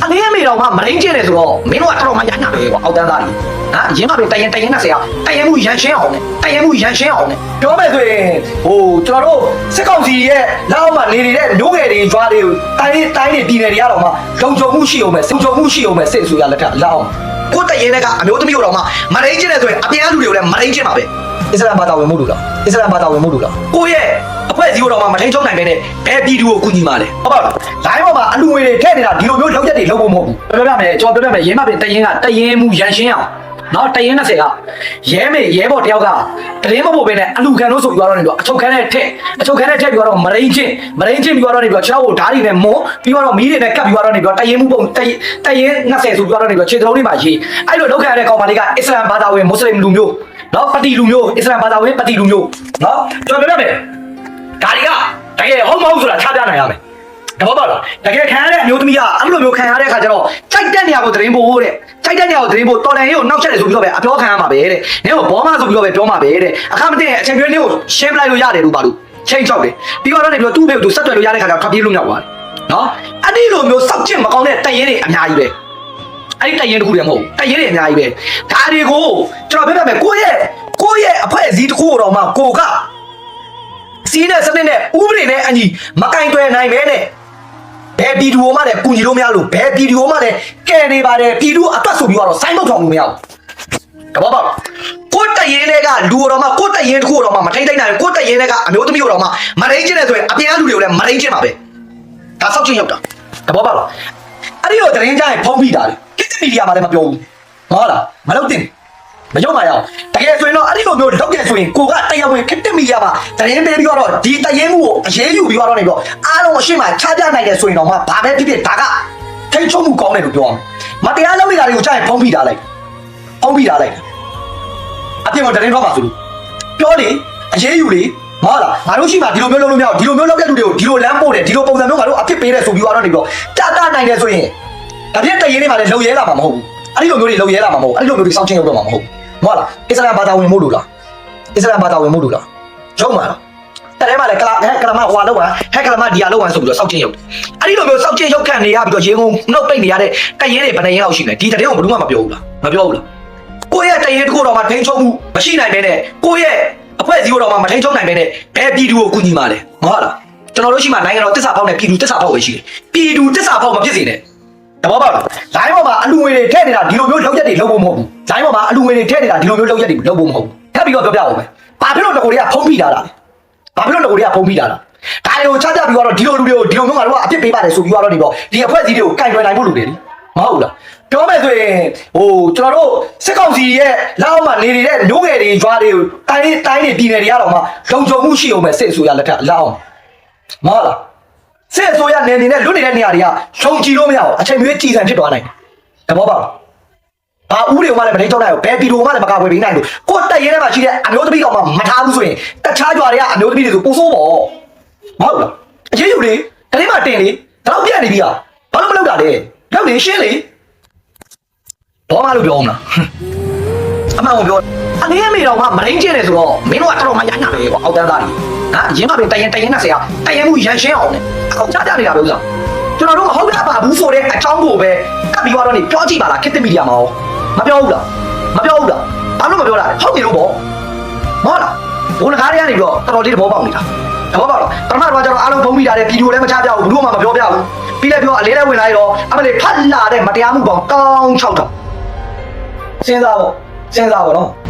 အနေအမေတော်မှမရင်းကျင်းတယ်ဆိုတော့မင်းတို့ကတော်တော်မှရညာပဲကွာအောက်တန်းသားတွေရင်းမပင်တရင်နဲ့ဆရာတရင်မှုရန်ရှင်းအောင်နဲ့တရင်မှုရန်ရှင်းအောင်နဲ့ပြောမယ်ဆိုရင်ကျွန်တော်တို့စစ်ကောင်စီရဲ့လောက်မှနေနေတဲ့မျိုးငယ်တွေကြွားတွေကိုတိုင်းတွေပြည်နယ်တွေကတော့မှလုံခြုံမှုရှိအောင်ပဲလုံခြုံမှုရှိအောင်ပဲစစ်အစိုးရလက်ထက်လောက်ကိုတရင်တွေကအမျိုးသမီးတို့တော့မှမရင်းကျင်းတယ်ဆိုရင်အပြင်အလူတွေကိုလည်းမရင်းကျင်းပါပဲအစ္စလာမ်ဘာသာဝင်မှုလို့လားအစ္စလာမ်ဘာသာဝင်မှုလို့လားကိုရဲ့အဖွဲ့အစည်းတော်မှမထိန်ချုံနိုင်ပဲနဲ့ဘယ်ပြည်သူကိုကူညီမှာလဲဟုတ်ပါလားလိုင်းပေါ်မှာအလူငွေတွေထည့်နေတာဒီလိုမျိုးလောက်ရက်တွေလောက်ဖို့မဟုတ်ဘူးပြောပြမယ်ကျွန်တော်ပြောပြမယ်ရင်းမပင်တရင်ကတရင်မှုရန်ရှင်းအောင်နော်တရင်20ကရဲဘော်တယောက်ကတရင်မဖို့ပဲနဲ့အလူခံလို့ဆိုပြီးတော့နေတော့အချုပ်ခန်းနဲ့ထက်ပြီးတော့မရင်းချင်းပြီးတော့နေပြီးတော့ခြေထောက်ကိုဓာတ်တွေနဲ့မွန်းပြီးတော့မီးတွေနဲ့ကပ်ပြီးတော့နေပြီးတော့တရင်မှုပုံတရင်20ဆိုပြီးတော့နေပြီးတော့ခြေထောက်တွေမှာရေးအဲ့လိုလောက်ခံရတဲ့ကောင်မလေးကအစ္စလာမ်ဘာသာဝင်မွတ်စလင်လူမျိုးနော်ပတိလူမျိုးအစ္စလာမ်ဘာသာဝင်ပတိလူမျိုးနော်ကျွန်တော်ပြောပြမယ်ဒါတွေကတကယ်ဟုတ်မဟုတ်ဆိုတာချပြနိုင်ရမယ်တဘောပါလားတကယ်ခံရတဲ့အမျိုးသမီးကအဲ့လိုမျိုးခံရတဲ့အခါကျတော့ကြိုက်တဲ့နေရာကိုသတင်းပို့တဲ့ကြိုက်တဲ့နေရာကိုသတင်းပို့တော်တန်ရေးကိုနောက်ချက်တယ်ဆိုပြီးတော့ပဲအပြောခံရမှာပဲတဲ့နင်းကိုဘောမဆိုပြီးတော့ပဲပြောမှာပဲတဲ့အခါမတင်အချိန်ပြည့်နင်းကိုရှင်းပလိုက်လို့ရတယ်လို့ပါလို့ချိန်ချောက်တယ်ပြီးတော့နေပြီးတော့သူ့ဘေကိုသူဆက်သွယ်လို့ရတဲ့ခါကျတော့ထပ်ပြေးလို့မြောက်သွားတယ်နော်အဲ့ဒီလိုမျိုးစောက်ကျင့်မကောင်းတဲ့တရင်တွေအများကြီးပဲအဲ့ဒီတရင်တခုတည်းမဟုတ်တရင်တွေအများကြီးပဲဒါတွေကိုကျွန်တော်ပြောပြမယ်ကိုရဲ့အဖွဲ့အစည်းတစ်ခုတော့မှကိုကစီးတဲ့စနစ်နဲ့ဥပဒေနဲ့အညီမကင်တွယ်နိုင်ပဲနဲ့ဘယ်ဗီဒီယိုမှလည်းကူညီလို့မရလို့ဘယ်ဗီဒီယိုမှလည်းကဲနေပါတယ်ပြည်သူအတွက်ဆိုပြီးတော့စိုင်းပုတ်ထောင်လို့မရဘူးတဘောပါကိုတရင်တွေကလူတော်မှကိုတရင်တစ်ခုတော်မှမထိန်နိုင်ကိုတရင်တွေကအမျိုးသမီးတော်မှမရင်းကျင်းတယ်ဆိုရင်အပြင်အလူတွေကိုလည်းမရင်းကျင်းပါပဲဒါစောက်ချင်းရောက်တာတဘောပါလားအဲ့ဒီတော့တရင်ကြရင်ဖုံးပြီးတာလေကိစ္စမီဒီယာမှာလည်းမပြောဘူးဟုတ်လားမလုပ်တင်မရောက်ပါရအောင်တကယ်ဆိုရင်တော့အဲ့ဒီလိုမျိုးလောက်တယ်ဆိုရင်ကိုကတရားဝင်ခက်တက်မီရပါတရင်ပေးပြီးတော့ဒီတရင်မှုကိုအရေးယူပြီးတော့နေပြီးတော့အားလုံးအရှိမချပြနိုင်တယ်ဆိုရင်တော့မှဘာပဲဖြစ်ဖြစ်ဒါကထိတ်ချုံမှုကောင်းတယ်လို့ပြောအောင်မတရားလုပ်နေတာတွေကိုကြားရင်ဖုံးပြီးတာလိုက်အပြင်မှာတရင်တော့ပါဆိုလို့ပြောလေအရေးယူလေမဟုတ်လားငါတို့ရှိမှဒီလိုမျိုးလုပ်လို့မရဘူးဒီလိုမျိုးလုပ်တဲ့လူတွေကိုဒီလိုလမ်းပို့တယ်ဒီလိုပုံစံမျိုးငါတို့အဖြစ်ပေးတယ်ဆိုပြီးတော့နေပြီးတော့တနိုင်တယ်ဆိုရင်ဒါပြည့်တရင်တွေမှာလည်းလုံရဲလာမှာမဟုတ်ဘူးအဲ့ဒီလိုမျိုးတွေလုံရဲလာမှာမဟုတ်အဲ့ဒီလိုမျိုးတွေစောင့်ချင်းလုပ်တော့မှာမဟုတ်ဟုတ်လားအစ္စလာမ်ဘာသာဝင်မို့လို့လားအစ္စလာမ်ဘာသာဝင်မို့လို့လားရုံးမှာလားတထဲမှာလည်းကလမဟွာလောက်ဟက်ကလမဒီယာလောက်ဆိုပြီးတော့စောက်ချင်းရုပ်အဲ့ဒီလိုမျိုးစောက်ချင်းရုပ်ခံနေရပြီးတော့ရေကုန်နှုတ်ပိတ်နေရတဲ့တရင်တွေဘယ်နှရင်လောက်ရှိလဲဒီတရင်ကိုဘယ်သူမှမပြောဘူးလားမပြောဘူးလားကိုယ့်ရဲ့တရင်တစ်ခုတော့မှထိန်းချုပ်မှုမရှိနိုင်ပဲနဲ့ကိုယ့်ရဲ့အဖွဲ့အစည်းတော်မှမထိန်းချုပ်နိုင်ပဲနဲ့ဘယ်ပြည်သူကိုကူညီမှာလဲမဟုတ်လားကျွန်တော်တို့ရှိမှနိုင်ငံတော်တစ္ဆာဖောက်နဲ့ပြည်သူတစ္ဆာဖောက်ပဲရှိတယ်ပြည်သူတစ္ဆာဖောက်မဖြစ်စေနဲ့တဘောပါလားလိုင်းပေါ်မှာအလူငွေတွေထည့်နေတာဒီလိုမျိုးလောက်ရက်တွေလောက်ဖို့မဟုတ်ဘူးလိုင်းပေါ်မှာအလူငွေတွေထည့်နေတာဒီလိုမျိုးလောက်ရက်တွေလောက်ဖို့မဟုတ်ဘူးထပ်ပြီးတော့ပြောပြအောင်မယ်ဘာဖြစ်လို့ငကိုတွေကဖုံးပြီးတာလားဘာဖြစ်လို့ငကိုတွေကဖုံးပြီးတာလားဒါတွေကိုချပြပြီးတော့ဒီလိုလူတွေကိုဒီလိုမျိုးငါတို့ကအပြစ်ပေးပါတယ်ဆိုပြီးတော့နေတော့ဒီအဖွဲ့အစည်းတွေကိုကင်တွယ်နိုင်ဖို့လိုတယ်မဟုတ်ဘူးလားပြောမယ်ဆိုရင်ကျွန်တော်တို့စစ်ကောင်စီရဲ့လောက်မှနေနေတဲ့မျိုးငယ်တွေကြွားတွေကိုတိုင်းတွေပြည်နယ်တွေကတော့မှလုံခြုံမှုရှိအောင်ပဲစစ်အစိုးရလက်ထက်လောက်မဟုတ်လားစစ်အစိုးရနယ်နေတဲ့လွတ်နေတဲ့နေရာတွေကရှုံကြည့်လို့မရဘူးအချိန်မျိုးကြည်စံဖြစ်သွားနိုင်တယ်တဘောပါဘာဦးတွေကမှလည်းမထိန်းချုပ်နိုင်ဘူးဘယ်ပြည်သူမှလည်းမကာကွယ်ပေးနိုင်ဘူးကိုတက်ရဲထဲမှာရှိတဲ့အမျိုးသမီးတော်မှမထားဘူးဆိုရင်တခြားကြွားတွေကအမျိုးသမီးတွေဆိုပို့ဆိုးပေါ့မဟုတ်လားအရေးယူလေတတိမတင်လေတော့ပြတ်နေပြီဟာဘာလို့မလုပ်တာလဲလုပ်လေရှင်းလေဘောမလို့ပြောအောင်လားအမှန်ကိုပြောအနေအမေတော်မှမရင်းကျင်းတယ်ဆိုတော့မင်းတို့ကတော်တော်မှရညာပဲကွာအောက်တန်းသားတွေရင်းမပင်တရင်20ကတရင်မှုရန်ရှင်းအောင်နဲ့အောက်ချပြနေတာပဲဥစ္စာကျွန်တော်တို့မဟုတ်တာပါဘူးဆိုတဲ့အကြောင်းကိုပဲကပ်ပြီးတော့နေပြောကြည့်ပါလားခက်တဲ့မီဒီယာမှာမပြောဘူးလားဘာလို့မပြောတာဟုတ်ပြီလို့ပေါ့မဟုတ်လားဘုံကားတွေကနေပြီးတော့တော်တော်လေးသဘောပေါက်နေတာသဘောပေါက်တော့ပထမတော့ကျွန်တော်အားလုံးဖုံးမိတာတဲ့ဗီဒီယိုလည်းမချပြဘူးဘူးမှမပြောပြဘူးပြီးလည်းပြောအလေးနဲ့ဝင်လာရောအမလေးဖတ်လာတဲ့မတရားမှုပေါင်း16000စဉ်းစားပေါ့နော်